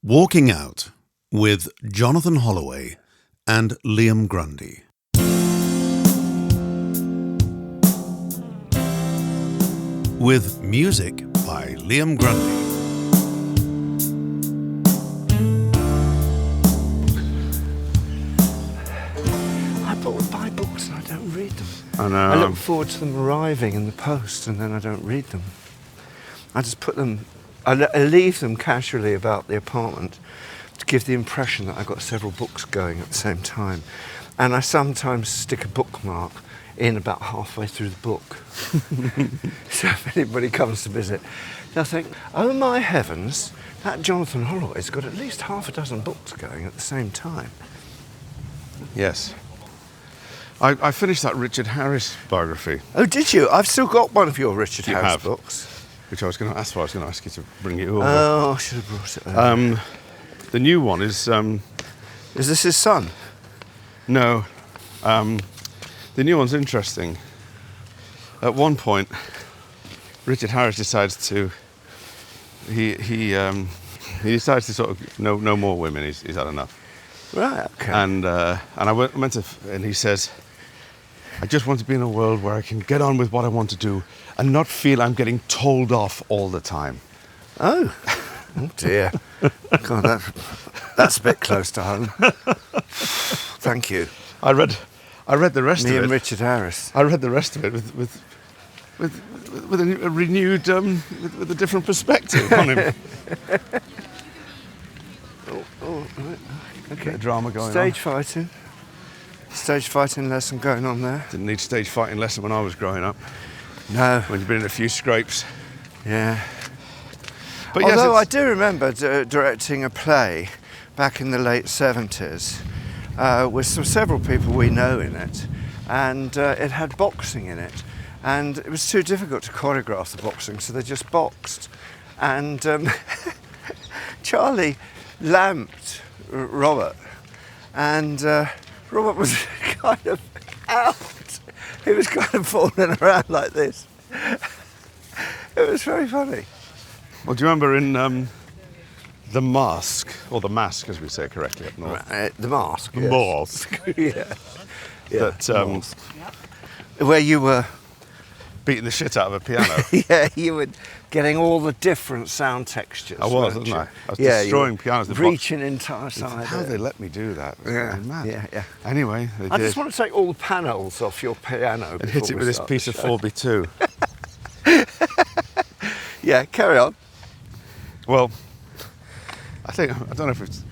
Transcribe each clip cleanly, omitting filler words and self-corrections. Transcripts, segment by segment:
Walking Out with Jonathan Holloway and Liam Grundy. With music by Liam Grundy. Buy books and I don't read them. I know. I look forward to them arriving in the post and then I don't read them. I just put them, I leave them casually about the apartment to give the impression that I've got several books going at the same time. And I sometimes stick a bookmark in about halfway through the book. So if anybody comes to visit, they'll think, oh my heavens, that Jonathan Holloway's got at least half a dozen books going at the same time. Yes. I finished that Richard Harris biography. Oh, did you? I've still got one of your Richard You Harris have? books. Which I was going to ask for. I was going to ask you to bring it over. Oh, I should have brought it over. The new one is... Is this his son? No. The new one's interesting. At one point, Richard Harris decides to... He decides to sort of no more women. He's had enough. Right, okay. And he says, I just want to be in a world where I can get on with what I want to do and not feel I'm getting told off all the time. Oh dear. God, that's a bit close to home. Thank you. I read the rest Me of it. and Richard Harris. I read the rest of it with a renewed, with a different perspective on him. Right. Okay. Bit of drama going Stage fighting. Stage fighting lesson going on there. Didn't need stage fighting lesson when I was growing up. No. When you've been in a few scrapes. Yeah. But Although I yes, do remember directing a play back in the late 70s with several people we know in it, and it had boxing in it, and it was too difficult to choreograph the boxing, so they just boxed. And Charlie lamped Robert, and Robert was kind of out. He was kind of falling around like this. It was very funny. well, do you remember in The Mask, or The Mask as we say correctly up north? The Mask. The Yes. Mask. Yeah. That Mask. Where you were, beating the shit out of a piano. yeah, you were getting all the different sound textures. I was, weren't wasn't you? I? I was Yeah, destroying you were pianos. The reaching entire side. How they let me do that? It was Yeah, mad. yeah. Anyway, they I did. just want to take all the panels off your piano. And hit it with this piece of 4B2. Yeah, carry on. Well, I don't know if it's...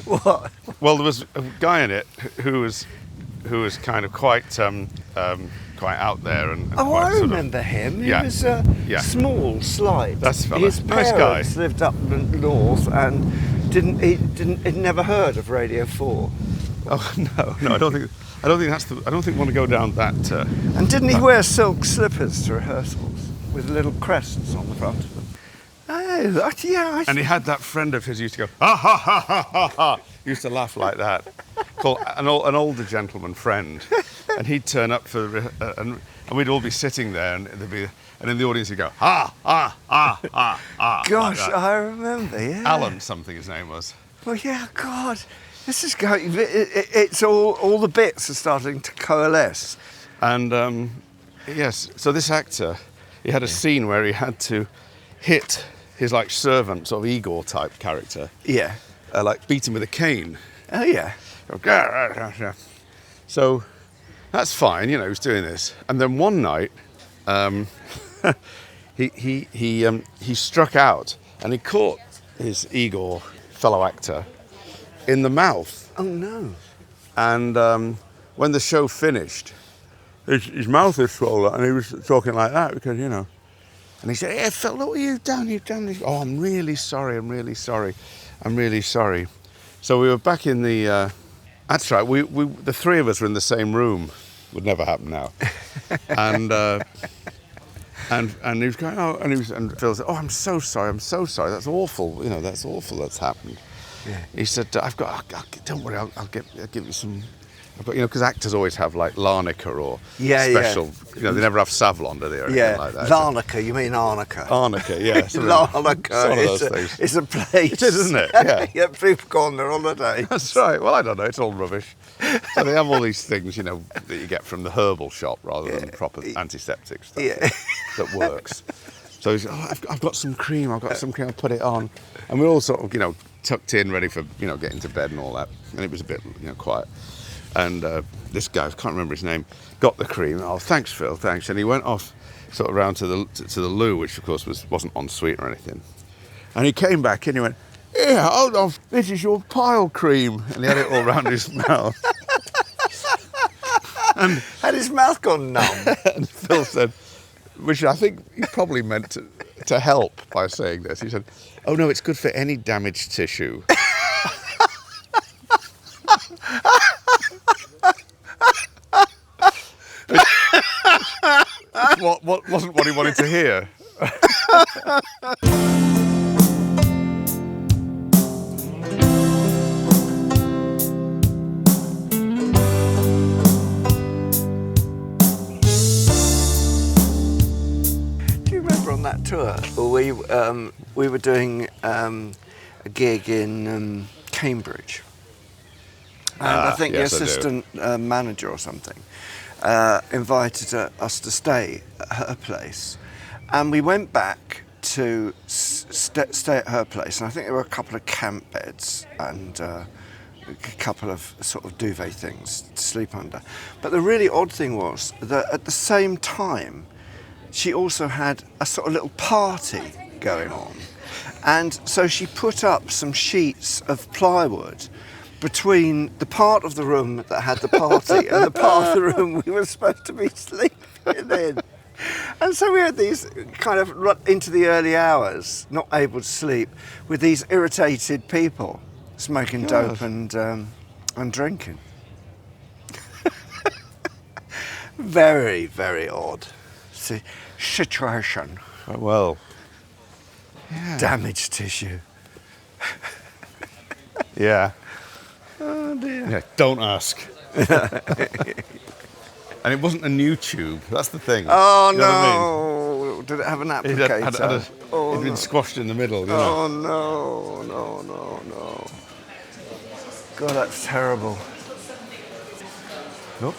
What? Well, there was a guy in it who was kind of quite out there and Oh, quite I sort of- remember him. He Yeah. was Yeah. small, slight. That's fella. His Nice parents guy. lived up the north and he'd never heard of Radio 4. Oh no, I don't think I don't think we want to go down that. And didn't he wear silk slippers to rehearsals with little crests on the front of them? Oh, yeah. And he had that friend of his who used to go ha ha ha ha ha ha. He used to laugh like that. Called an older gentleman friend, and he'd turn up for and we'd all be sitting there, and in the audience he'd go ha ha ha ha ha. Gosh, like that. I remember, yeah. Alan something his name was. Well, yeah, God. This is going... It's all the bits are starting to coalesce. And yes, so this actor, he had a scene where he had to hit his like servant, sort of Igor type character, Yeah. like beat him with a cane. Oh, yeah. So that's fine, you know, he's doing this. And then one night, he struck out and he caught his Igor fellow actor in the mouth. Oh, no. And when the show finished, his mouth was swollen, and he was talking like that because, you know. And he said, "Hey, Phil, what have you done? You've done this. Oh, I'm really sorry. I'm really sorry. I'm really sorry." So we were back in the. That's right. We the three of us were in the same room. Would never happen now. And he was going, "Oh," and Phil said, "Oh, I'm so sorry. I'm so sorry. That's awful. You know, that's awful. That's happened." Yeah. He said, don't worry, I'll give you some But, because actors always have like Larnaca or Yeah, special, they never have Savlon, do they, or anything like that. Larnaca, you mean Arnica? Arnica, yeah. Larnaca it's a place. It is, isn't it? Yeah. Yeah, people go on their holiday. That's right. Well, I don't know. It's all rubbish. So they have all these things, that you get from the herbal shop rather than proper antiseptic stuff that works. So he's, I've got some cream. I've put it on. And we're all sort of, tucked in, ready for, getting to bed and all that. And it was a bit, quiet. And this guy, I can't remember his name, got the cream. Oh, thanks, Phil, thanks. And he went off sort of round to the loo, which of course wasn't en suite or anything. And he came back in, he went, "Yeah, hold on, this is your pile cream." And he had it all round his mouth. And had his mouth gone numb? And Phil said, which I think he probably meant to help by saying this. He said, "Oh no, it's good for any damaged tissue." What wasn't what he wanted to hear. Do you remember on that tour, we were doing a gig in Cambridge, and I think yes, the assistant manager or something invited us to stay at her place, and we went back to stay at her place, and I think there were a couple of camp beds and a couple of sort of duvet things to sleep under. But the really odd thing was that at the same time she also had a sort of little party going on, and so she put up some sheets of plywood between the part of the room that had the party and the part of the room we were supposed to be sleeping in. And so we had these kind of into the early hours, not able to sleep, with these irritated people smoking dope and drinking. Very, very odd situation. Well, Damaged tissue. yeah. Oh dear. Yeah, don't ask. And it wasn't a new tube. That's the thing. Oh You know what I mean? no! Did it have an It applicator? had been squashed in the middle. Oh no! God, that's terrible. Nope.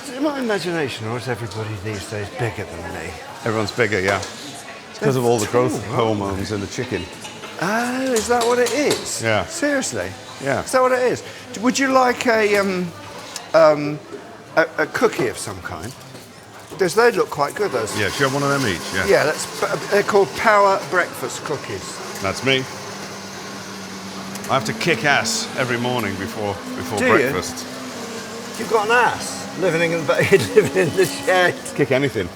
Is it my imagination, or is everybody these days bigger than me? Everyone's bigger, yeah. It's because of all the growth hormones in the chicken. Oh, is that what it is? Yeah. Seriously? Yeah. Is that what it is? Would you like a cookie of some kind? They look quite good, those. Yeah, do you have one of them each? Yeah. Yeah, they're called Power Breakfast Cookies. That's me. I have to kick ass every morning before Do you? breakfast. You've got an ass living in the shed. Kick anything.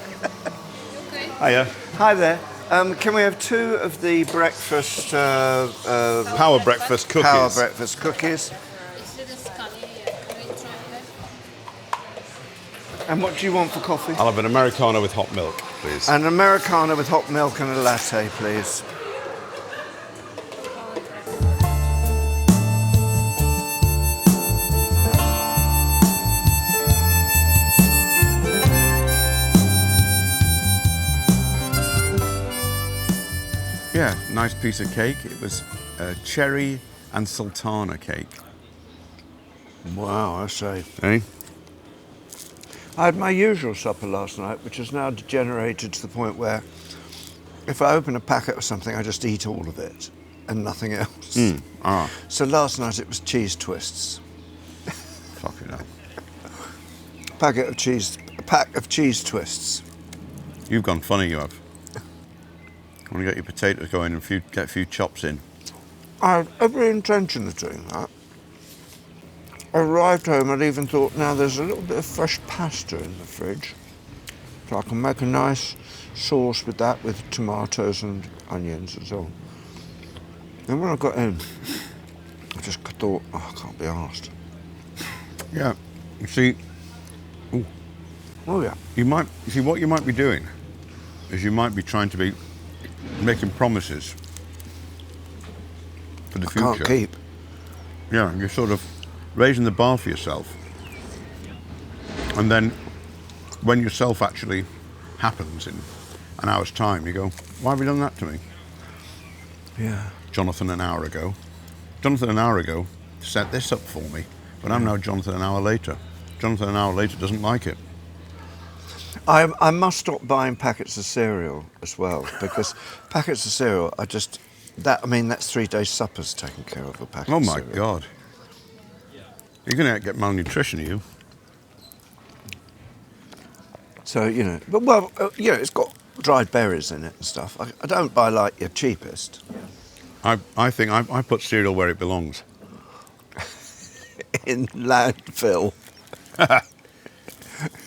Okay. Hiya. Hi there. Can we have 2 of the breakfast Power breakfast cookies. Power Breakfast cookies? This is the Scania, green chocolate. And what do you want for coffee? I'll have an Americano with hot milk, please. An Americano with hot milk and a latte, please. Yeah, nice piece of cake. It was cherry and sultana cake. Wow, I say. Eh? I had my usual supper last night, which has now degenerated to the point where if I open a packet of something, I just eat all of it and nothing else. So last night it was cheese twists. Fucking hell. A pack of cheese twists. You've gone funny, you have. I want to get your potatoes going and get a few chops in. I had every intention of doing that. I arrived home, I'd even thought, now there's a little bit of fresh pasta in the fridge. So I can make a nice sauce with that, with tomatoes and onions and so on. Then when I got in, I just thought, oh, I can't be arsed. Yeah. You see, Oh yeah. what you might be doing is you might be trying to be making promises for the future. Can't keep. Yeah, you're sort of raising the bar for yourself. And then when yourself actually happens in an hour's time, you go, why have you done that to me? Yeah. Jonathan an hour ago. Jonathan an hour ago set this up for me, but I'm now Jonathan an hour later. Jonathan an hour later doesn't like it. I must stop buying packets of cereal as well, because packets of cereal are just that's 3 days' suppers taken care of, a packet Oh of my cereal. God. You're going to get malnutrition, you. So, it's got dried berries in it and stuff. I don't buy like your cheapest. I think I put cereal where it belongs. In landfill.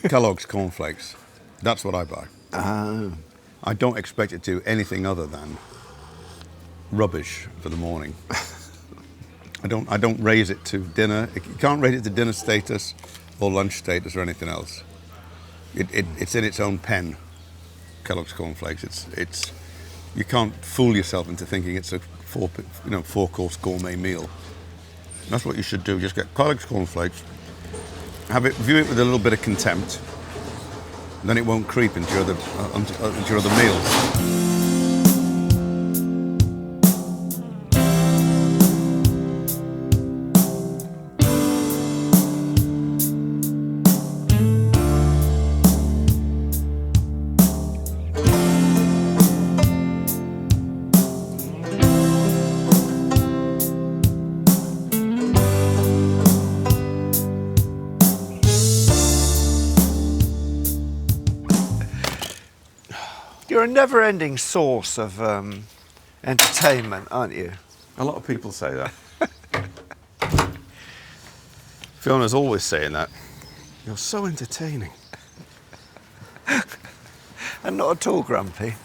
Kellogg's cornflakes. That's what I buy. Oh. I don't expect it to do anything other than rubbish for the morning. I don't raise it to dinner. You can't raise it to dinner status or lunch status or anything else. It's in its own pen. Kellogg's cornflakes. It's you can't fool yourself into thinking it's a four-course gourmet meal. That's what you should do. Just get Kellogg's cornflakes. View it with a little bit of contempt. Then it won't creep into your other meals. You're a never-ending source of entertainment, aren't you? A lot of people say that. Fiona's always saying that. You're so entertaining. And not at all grumpy.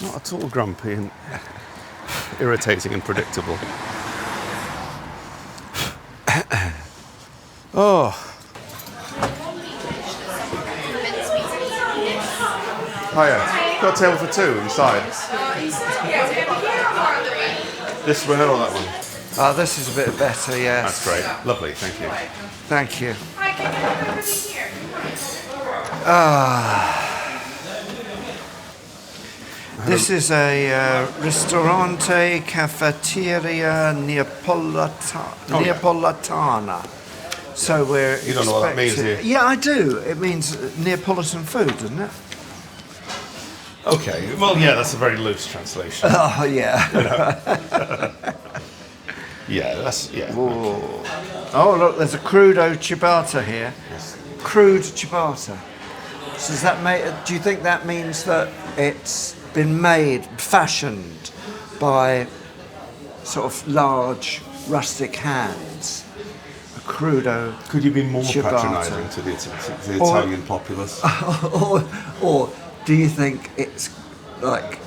Not at all grumpy and irritating and predictable. Oh. Hiya. Got a table for 2 inside. This one or that one? This is a bit better, yes. That's great. Lovely, thank you. Thank you. This is a ristorante cafeteria Neapolitana. So we're You don't know what that means, do you? Yeah, I do. It means Neapolitan food, doesn't it? Okay, well, yeah, that's a very loose translation. Oh, yeah. Yeah. Oh, look, there's a crudo ciabatta here. Yes. Crude ciabatta. So does that do you think that means that it's been fashioned by sort of large rustic hands? A crudo Could you be more ciabatta. patronising to the Italian populace? or do you think it's like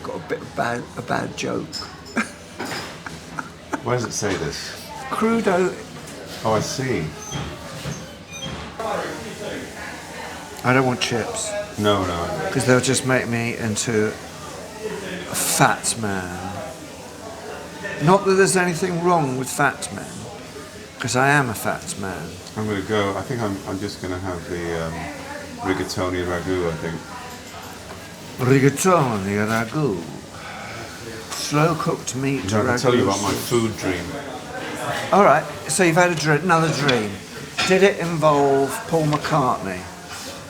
got a bit of a bad joke? Where does it say this? Crudo. Oh, I see. I don't want chips. No. Because they'll just make me into a fat man. Not that there's anything wrong with fat men, because I am a fat man. I'm going to go. I think I'm just going to have the rigatoni ragu, I think. Rigatoni ragu. Slow cooked meat I'm going ragu. to tell you about my food dream. All right, so you've had another dream. Did it involve Paul McCartney?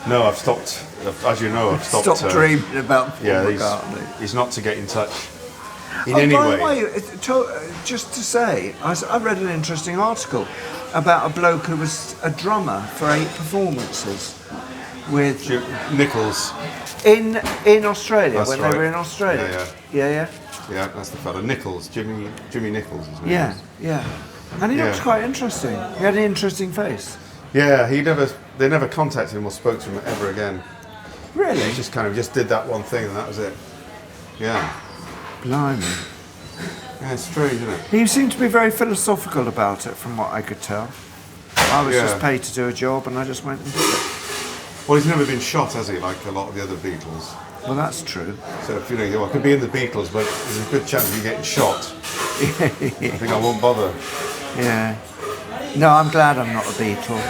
No, I've stopped. As you know, I've stopped. Stop dreaming about Paul McCartney. He's not to get in touch in Oh, any by way. the way, just to say, I read an interesting article about a bloke who was a drummer for 8 performances with Nichols. in Australia That's when right. they were in Australia. Yeah. Yeah, that's the fella. Nichols. Jimmy Nichols. His name Yeah, is. yeah. And he looks Yeah. quite interesting. He had an interesting face. Yeah, they never contacted him or spoke to him ever again. Really? He just did that one thing and that was it. Yeah. Blimey. Yeah, it's strange, isn't it? He seemed to be very philosophical about it, from what I could tell. I was Yeah. just paid to do a job, and I just went and did it. Well, he's never been shot, has he, like a lot of the other Beatles? Well, that's true. So if I could be in the Beatles, but there's a good chance of you getting shot. I think I won't bother. Yeah. No, I'm glad I'm not a Beatle.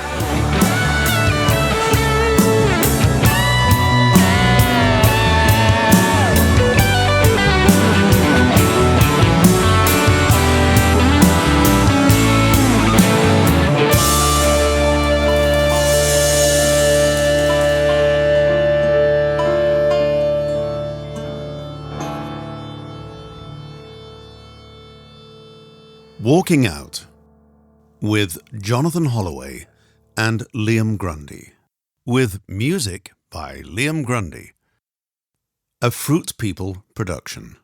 Walking Out with Jonathan Holloway and Liam Grundy, with music by Liam Grundy. A Fruit People production.